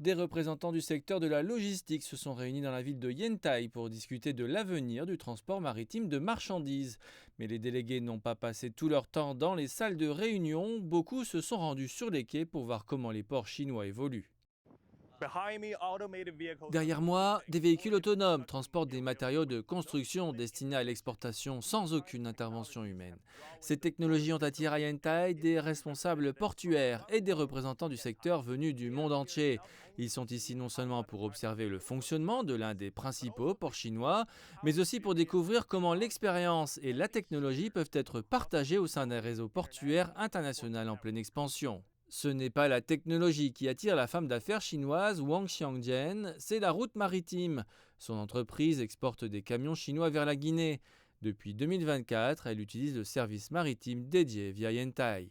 Des représentants du secteur de la logistique se sont réunis dans la ville de Yantai pour discuter de l'avenir du transport maritime de marchandises. Mais les délégués n'ont pas passé tout leur temps dans les salles de réunion, beaucoup se sont rendus sur les quais pour voir comment les ports chinois évoluent. Derrière moi, des véhicules autonomes transportent des matériaux de construction destinés à l'exportation sans aucune intervention humaine. Ces technologies ont attiré à Yantai des responsables portuaires et des représentants du secteur venus du monde entier. Ils sont ici non seulement pour observer le fonctionnement de l'un des principaux ports chinois, mais aussi pour découvrir comment l'expérience et la technologie peuvent être partagées au sein d'un réseau portuaire international en pleine expansion. Ce n'est pas la technologie qui attire la femme d'affaires chinoise Wang Xiangjian, c'est la route maritime. Son entreprise exporte des camions chinois vers la Guinée. Depuis 2024, elle utilise le service maritime dédié via Yantai.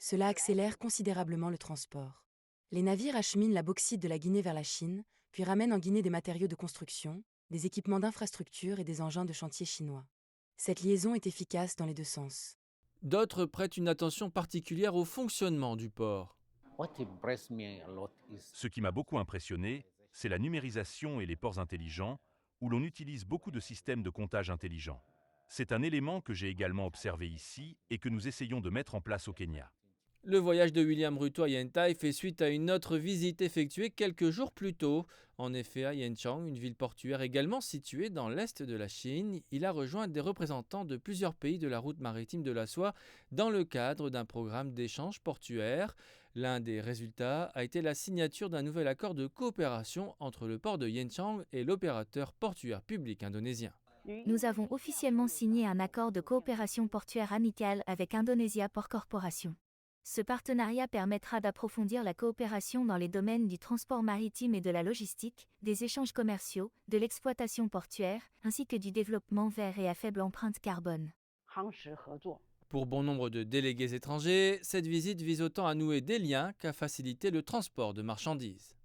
Cela accélère considérablement le transport. Les navires acheminent la bauxite de la Guinée vers la Chine, puis ramènent en Guinée des matériaux de construction, des équipements d'infrastructure et des engins de chantier chinois. Cette liaison est efficace dans les deux sens. D'autres prêtent une attention particulière au fonctionnement du port. Ce qui m'a beaucoup impressionné, c'est la numérisation et les ports intelligents, où l'on utilise beaucoup de systèmes de comptage intelligents. C'est un élément que j'ai également observé ici et que nous essayons de mettre en place au Kenya. Le voyage de William Ruto à Yantai fait suite à une autre visite effectuée quelques jours plus tôt. En effet, à Yanchang, une ville portuaire également située dans l'est de la Chine, il a rejoint des représentants de plusieurs pays de la route maritime de la soie dans le cadre d'un programme d'échange portuaire. L'un des résultats a été la signature d'un nouvel accord de coopération entre le port de Yanchang et l'opérateur portuaire public indonésien. Nous avons officiellement signé un accord de coopération portuaire amicale avec Indonesia Port Corporation. Ce partenariat permettra d'approfondir la coopération dans les domaines du transport maritime et de la logistique, des échanges commerciaux, de l'exploitation portuaire, ainsi que du développement vert et à faible empreinte carbone. Pour bon nombre de délégués étrangers, cette visite vise autant à nouer des liens qu'à faciliter le transport de marchandises.